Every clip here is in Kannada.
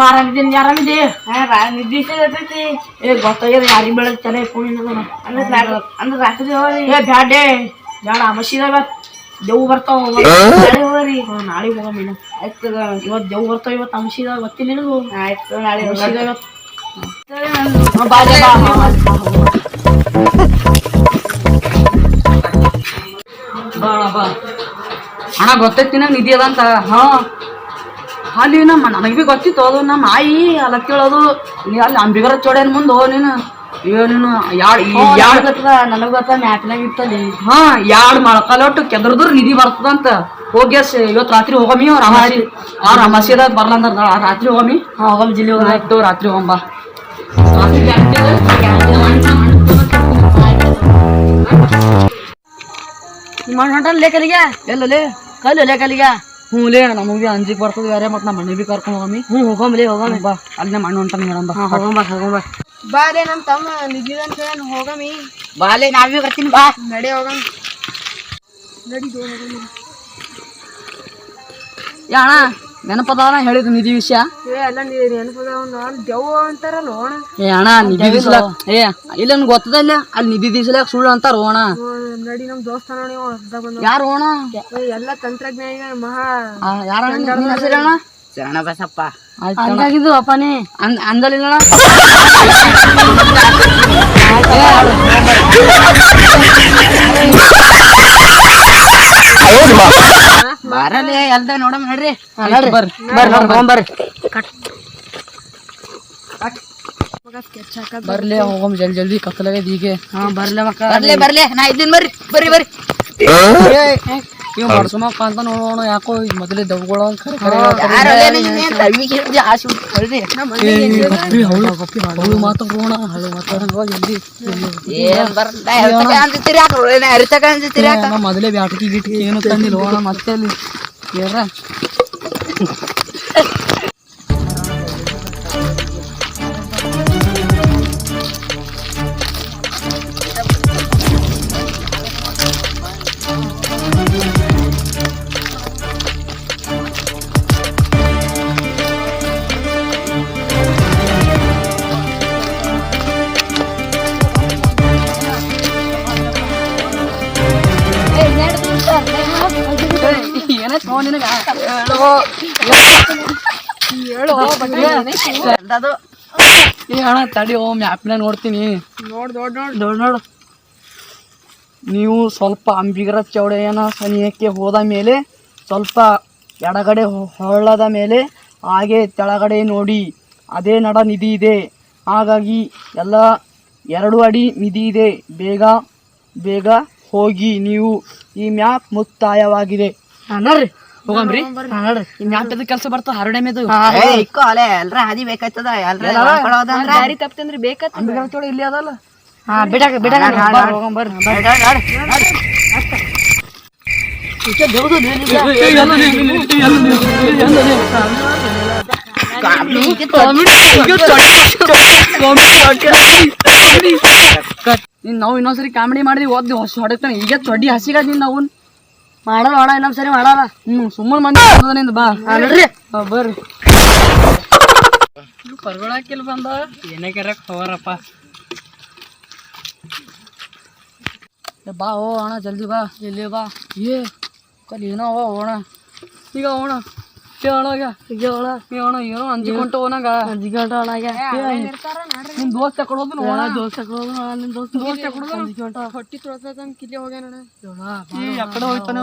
ಆರಾಮಿದ್ದೀನಿ ಆರಾಮಿದ್ದಿ ನಿದ್ದೆ ಸಿಗತೈತಿ ಗೊತ್ತಾಗ್ಯದ ಯಾರಿಗೆ ಬೆಳಗ್ಗೆ ತಲೆ ಫೋನ್ ಅಂದ್ರೆ ರಾತ್ರಿ ಹೋಗ್ರಿ ಬ್ಯಾಡೇ ಬ್ಯಾಡ ಮಸೀದಾಗ ದೇವ್ ಬರ್ತಾವ ನಾಳೆ ಹೋಗ್ರಿ ನಾಳೆ ಹೋಗಮ್ಮ ಆಯ್ತು ಇವತ್ತು ದೇವ್ ಬರ್ತಾವ ಇವತ್ತು ಮಸೀದಾಗ ಗೊತ್ತಿಲ್ಲ ನಿನಗೂ ಆಯ್ತು ನಾಳೆ ಮಸೀದಾಗ ಬಾ ಅಣ್ಣ ಗೊತ್ತೈತಿ ನಂಗೆ ನಿಧಿ ಅದ ಅಂತ ಅಲ್ಲಿ ನನಗೆ ಭೀ ಗೊತ್ತಿತ್ತು ಅದು ನಮ್ಮ ಆಯಿ ಅಲ್ಲ ಕೇಳೋದು ನೀ ಅಲ್ಲಿ ಅಂಬಿಗರ ಚೋಡೇನ್ ಮುಂದೆ ನೀನು ನೀನು ನನಗೆ ಗೊತ್ತ ಮ್ಯಾಕ್ನಾಗ ಇರ್ತದೆ ಎರಡು ಮೊಳಕಾಲೊಟ್ಟು ಕೆದ್ರದ್ರ ನಿಧಿ ಬರ್ತದಂತ ಹೋಗಿ ಇವತ್ತು ರಾತ್ರಿ ಹೋಗಮಿ ಅವ್ರ ಅಮಾಸಿದಾಗ ಬರ್ಲಂದ್ರ ರಾತ್ರಿ ಹೋಗಮಿ ಹೋಗಮ್ ಜಿಲ್ಲೆ ಹೋಗ ಆಯ್ತು ರಾತ್ರಿ ಹೋಗಂಬ ಹೊಂಟನ್ ಲೇಖಲಿಗೆ ಎಲ್ಲಲೇ ಕಲ್ಲು ಲೇಖಲಿಗೆ ಹ್ಞೂ ಲೇ ನಮಗೆ ಅಂಜಿಗೆ ಬರ್ತದೆ ಬೇರೆ ಮತ್ತು ನಮ್ಮ ಮನೆ ಭೀ ಕರ್ಕೊಂಡು ಹೋಗಮಿ ಹೋಗಮ್ಲಿ ಹೋಗಮ್ ಬಾ ಅಲ್ಲಿ ನಮ್ಮ ಅಣ್ಣ ಹೊಂಟಾನ ಹೇಳಂಬ ಹೋಗಂಬ ಬಾಲೆ ನಮ್ಮ ತಮ್ಮ ನಿದ್ದೆ ಅಂತ ಹೇಳಿ ಹೋಗಮಿ ಬಾಲೆ ನಾವೇ ಬರ್ತೀನಿ ಬಾ ನಡಿ ಹೋಗಮ್ ನಡಿ ಅಣ್ಣ ನೆನಪದ ಹೇಳಿದ್ ನಿಧಿ ವಿಷಯ ಎಲ್ಲ ನೆನಪದ ದೆವ್ವ ಅಂತಾರಲ್ಲ ಅಣ್ಣ ಅಣ್ಣ ನಿಧಿ ದಿವ್ಸಲ ಇಲ್ಲ ನನ್ಗೆ ಗೊತ್ತದಲ್ಲ ಅಲ್ಲಿ ನಿಧಿ ದಿವ್ಸಲ ಸುಳ್ಳು ಅಂತಾರ ಅಣ್ಣ ನಡಿ ನಮ್ಮ ದೋಸ್ತ ನೋಡಿ ಯಾರು ಅಣ್ಣ ಎಲ್ಲ ತಂತ್ರಜ್ಞಾನ ಮಹಾ ಯಾರ ಹೆಸರು ಅಣ್ಣ ಶರಣ ಬಸಪ್ಪ ಅಂದಾಗಿದ್ದು ಅಪ್ಪನೇ ಅಂದಲಿಲ್ಲ ಬಾರಲ್ಲೇ ಎಲ್ದ ನೋಡಮ್ ನಡ್ರಿ ಬರ್ರಿ ಬರ್ಲಿ ಹೋಗಮ್ ಜಲ್ದಿ ಕತ್ತಲಾಗದ ಹೀಗೆ ಬರ್ಲಿ ನಾ ಇದ್ದೀನಿ ಬರ್ರಿ ಇವ್ ಮಾಡ್ಸಮಪ್ಪ ಅಂತ ನೋಡೋಣ ಯಾಕೋ ಮೊದಲೇ ದವ್ಗಳು ಮಾತಾಡೋಣ ಹಳೆ ಮಾತಾಡೋಣ ಜಲ್ದಿ ಮೊದಲೇ ಬ್ಯಾಟಕಿ ಗಿಟ್ಕಿ ಏನು ತಂದಿಲ್ಲ ಹೋಗೋಣ ಮತ್ತೆ ಅಲ್ಲಿ ಏನ್ರ ಅಣ್ಣ ತಡಿ ಮ್ಯಾಪ್ನ ನೋಡ್ತೀನಿ ನೋಡು ನೀವು ಸ್ವಲ್ಪ ಅಂಬಿಗರ ಚೌಡೆಯನ ಸನಿಹಕ್ಕೆ ಹೋದ ಮೇಲೆ ಸ್ವಲ್ಪ ಎಡಗಡೆ ಹೊಳ್ಳದ ಮೇಲೆ ಹಾಗೆ ತೆಳಗಡೆ ನೋಡಿ ಅದೇ ನಡ ನಿಧಿ ಇದೆ ಹಾಗಾಗಿ ಎಲ್ಲ 2 ಅಡಿ ನಿಧಿ ಇದೆ ಬೇಗ ಹೋಗಿ ನೀವು ಈ ಮ್ಯಾಪ್ ಮುಕ್ತಾಯವಾಗಿದೆ ಹೋಗಮ್ರಿ ಈ ಮ್ಯಾಪ್ ಕೆಲಸ ಬರ್ತಾವ ಹರಡೆ ಮೇದು ಎಲ್ರ ಹಾದಿ ಬೇಕಾಯ್ತದ ದಾರಿ ತಪ್ಪಂದ್ರೆ ಬೇಕಾಗ್ತದ ಅಂಬಿಗರ ಚೌಡ ಇಲ್ಲಿ ಅದಲ್ಲ ಹೋಗಂಬರ್ರಿ ನಾವು ಇನ್ನೊಂದ್ಸರಿ ಕಾಮಿಡಿ ಮಾಡಿದ್ವಿ ಓದ್ವಿ ಹೊಡೆತಾನೆ ಈಗ ಚೊಡ್ಡಿ ಹಸಿಗ ನಾವು ಮಾಡಲ್ಲ ಇನ್ನೊಂದ್ಸರಿ ಮಾಡಲ್ಲ ಸುಮ್ಮನೆ ಮಂದಿ ಬಾ ನೋಡ್ರಿ ಬರ್ರಿ ಪರ್ಗೊಳಕಿಲ್ ಬಂದ ಏನೇ ಕರೆಕ್ಟ್ ಹೋರಪ್ಪ ಬಾ ಓ ಅಣ್ಣ ಜಲ್ದಿ ಬಾ ಎಲ್ಲಿ ಬಾ ಕಲಿ ಏನೋ ಹೋಣ ಈಗ ಹೋಣ ಏನೋ ಅಂಜಿಕೊಂಡ ಹೋನಾಗ ನಿಮ್ ದೋಸ್ತ ಕೊಡೋದು ಹೊಟ್ಟಿ ತೊಳ್ದ ಕಿಲ್ಲಿ ಹೋಗ್ಯಾನ ಎಕಡೆ ಹೋಯ್ತಾನೆ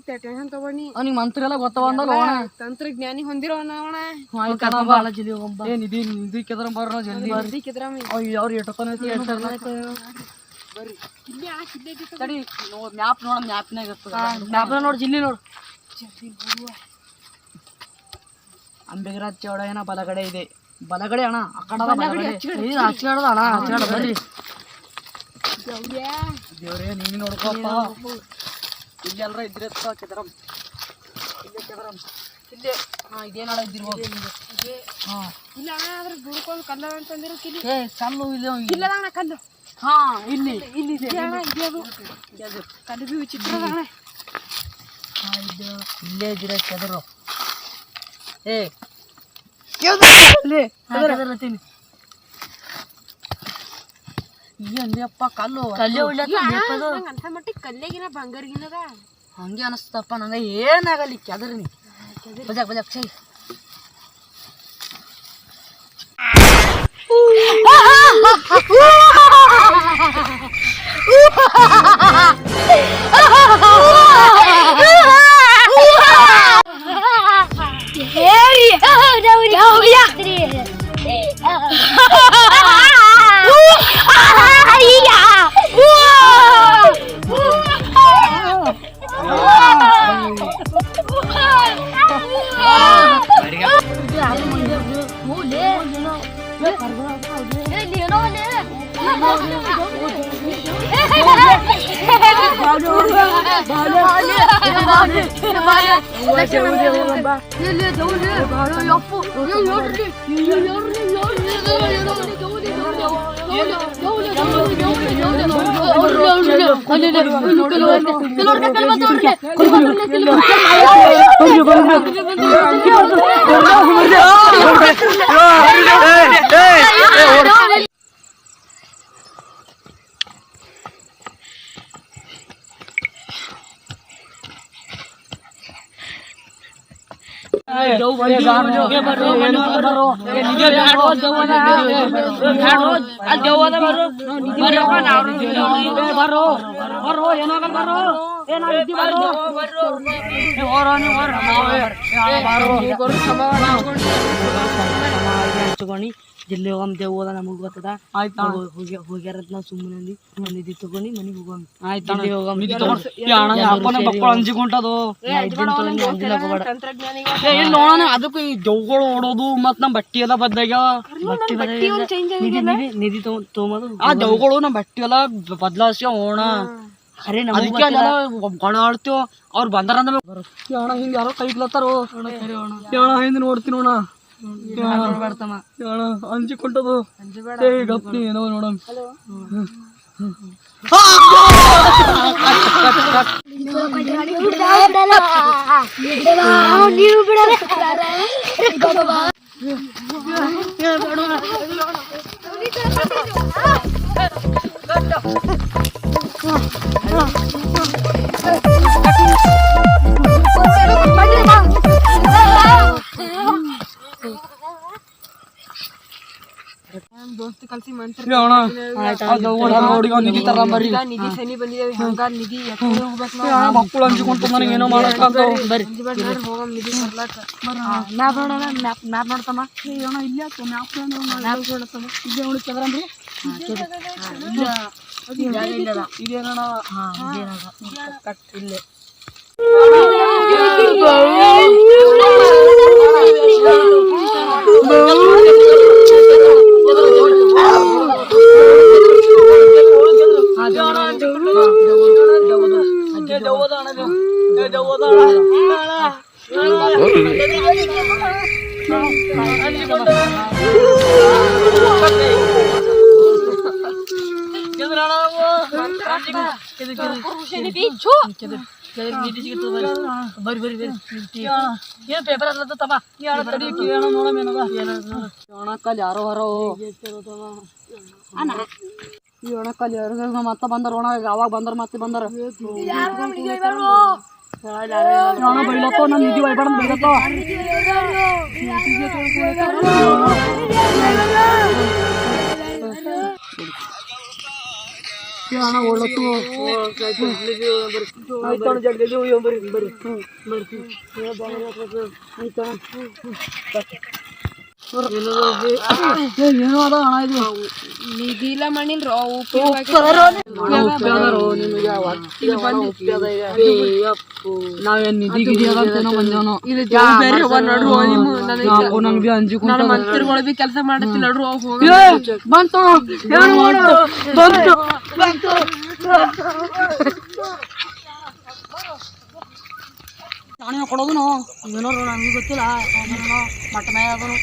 ಟೆನ್ಷನ್ ತಗೊಂಡಿ ಅವ್ನಿಗೆ ಮಂತ್ರ ಎಲ್ಲ ಗೊತ್ತವಂದಲ್ಲ ಹೋಣ ತಂತ್ರಜ್ಞಾನಿ ಹೊಂದಿರೋಣ ನಿಧಿ ಕೆದ್ರ ಬರ್ರ ಜಲ್ದಿ ಅವ್ರು ಎಟ್ಟತಾನ ತಡಿ ಮ್ಯಾಪ್ ನೋಡ ಮ್ಯಾಪ್ನಾಗ ಮ್ಯಾಪ್ನ ನೋಡಿ ಜಿಲ್ಲಿ ನೋಡು ಅಂಬಿಗರ ಚೌಡಯ್ಯನ ಬಲಗಡೆ ಇದೆ ಬಲಗಡೆ ಅಣ್ಣ ಆ ಕಡೆ ಹಚ್ಚಾಡದ ಅಣ್ಣ ಹಚ್ಚಾಡ ಬರ್ರಿ ದೇವ್ರೇ ನೀನು ನೋಡ್ಕೊಪ್ಪ ಇಲ್ಲಿ ಎಲ್ಲರ ಇದ್ರೆ ಕೆದರಂ ಇಲ್ಲಿ ಇದೇನಾಳ ಇದ್ದಿರ್ಬೋದು ಇಲ್ಲ ಅದ್ರ ದುಡ್ಕೊಂಡು ಕಲ್ಲ ಅಂತಂದಿರೋ ಕಿಲಿ ಕಲ್ಲು ಇಲ್ಲಿ ಇಲ್ಲ ಕಲ್ಲು ಇಲ್ಲಿ ಕಲ್ಲು ಬಿ ವಿಚಿತ್ರ ಇಲ್ಲೇ ಇದ್ದೀರ ಕೆದರು ಅಪ್ಪ ಕಲ್ಲು ಅಂತ ಮಟ್ಟಿಗೆ ಕಲ್ಲೆಗಿನ ಬಂಗಾರಗಿನದ ಹಂಗೆ ಅನಿಸ್ತಪ್ಪ ನಂಗೆ ಏನಾಗಲಿ ಕೆದರಿ ನೀ ಬಜಾಕ್ ಬಜಾಕ್ ಸೈ ಹಚ್ಕೊಂಡಿ ಜಿಲ್ಲೆ ಹೋಗಮ್ ದೇವ್ ಹೋದ ನಮಗ್ ಗೊತ್ತದ ಹೋಗ್ಯಾರ ನಾವು ಸುಮ್ಮನೆ ನಿಧಿ ತಗೊಂಡು ಮನಿಗ್ ಹೋಗಮ್ ನೋಡೋಣ ಅದಕ್ಕೂ ಈ ದೇವ್ಗಳು ಓಡೋದು ಮತ್ ನಮ್ ಬಟ್ಟಿ ಎಲ್ಲ ಬದ್ದಾಗ್ಯಾವ ನಿಧಿ ತಗೊಂಬದು ಆ ದೇವ್ಗಳು ನಮ್ ಬಟ್ಟಿ ಎಲ್ಲ ಬದ್ಲಾಸ್ಯ ಓಣ ಖರೆ ಅದಕ್ಕೆ ಗಣ ಆಡ್ತೀವ ಅವ್ರು ಬಂದಾರ ಅಂದ್ರೆ ಹಿಂಗ ಯಾರೋ ಕೈ ಇಟ್ಲತ್ತಾರೋ ಹಿಂದ್ ನೋಡ್ತೀನಿ ಅಣ್ಣ ಅಂಜಿಕೊಂಟದು ಗಪ್ನಿ ಏನೋ ನೋಡಮ್ ದೋಸ್ತಿ ಕಲ್ಸಿ ಮಂತ್ರ ನಿಧಿ ತಗೊಂಬರ್ರಿ ನಿಧಿ ಸನಿ ಬಂದಿದ್ದೇವೆ ಹಂಗ ನಿಧಿ ಮಕ್ಕಳು ಹಂಚ್ಕೊಂತ ನನಗೆ ಏನೋ ಮಾಡಕ್ಕಂತ ಬರ್ರಿ ಹೋಗಮ್ ನಿಧಿ ಬರ್ಲಾಕ ಮ್ಯಾಪ್ ನೋಡೋಣ ಮ್ಯಾಪ್ ನೋಡ್ತಮ್ಮ ಅಣ್ಣ ಇಲ್ಲಿ ಮ್ಯಾಪ್ ನೋಡತ್ತಮ್ಮ ಇಲ್ಲಿ ನೋಡಿ ಚಂದ್ರನ್ರಿ ಇದೇನಣ್ಣ ಕಟ್ ಇಲ್ಲೇ ಏನ್ ಪೇಪರ್ ತಮ್ಮ ಕಲ್ ಯಾರೋ ಹೊರೋ ಈ ಒಣಕಲ್ಲಿ ಯಾರು ಮತ್ತೆ ಬಂದಾರ ಒಣ ಯಾವಾಗ ಬಂದಾರ ಮತ್ತೆ ಬಂದಾರ ಬೈಲತ್ತೋ ನಾನು ನಿಧಿ ಬೈಬಾರ್ದು ಬೈಲತ್ತೋ ಅಣ್ಣ ಓಡತ್ತು ಆಯ್ತಣ್ಣ ಜಲ್ದಿ ಬರ್ರಿ ಬರ್ರಿ ಏನೋ ಅದ ಹಣ ಇದು ನಿಧಿ ಇಲ್ಲ ಮಣ್ಣಿಲ್ರ ನಾವೇನ್ ನಿಧಿ ಗಿಧಿ ಅದಂತೇನೋ ಬಂದೇವನೋ ನಂಗೆ ಅಂಜಿಕೊಂಡು ಮಂತ್ರಿಗಳು ಬಿ ಕೆಲಸ ಮಾಡತ್ತಿಲ್ಲ ನಡ್ರು ಬಂತು ತಾನೇ ಕೊಡೋದು ಏನೋ ನಮ್ಗೆ ಗೊತ್ತಿಲ್ಲ ಮಟ್ಟ ಮೇ ಅದನು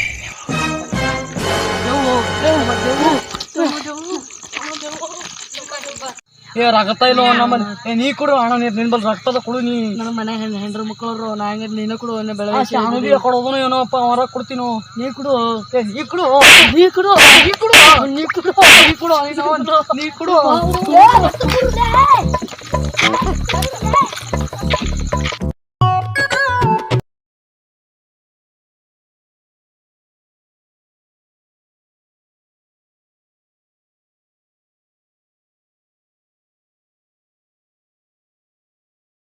ಏ ರಕ್ತ ಇಲ್ಲ ನಮ್ಮಲ್ಲಿ. ಏ ನೀ ಕೊಡು ಅಣ್ಣ, ನಿನ್ ಬಲ್ ರಕ್ತದ ಕೊಡು ನೀ. ನನ್ನ ಮನೆ ಹೆಂಡ್ರು ಮಕ್ಕಳು ನಾ ಹಂಗೆ ನೀನು ಕೊಡು ಬೆಳೆ ಶಾಣುಬಿ ಕೊಡೋದನು ಏನೋಪ್ಪ ಹೊರ ಕೊಡ್ತೀನೋ. ನೀ ಕೊಡು ಏ ನೀ ಕೊಡು ನೀ ಕೊಡು ನೀ ಕೊಡು ನೀ ಕೊಡು ನೀ ಕೊಡು ನೀ ಕೊಡು.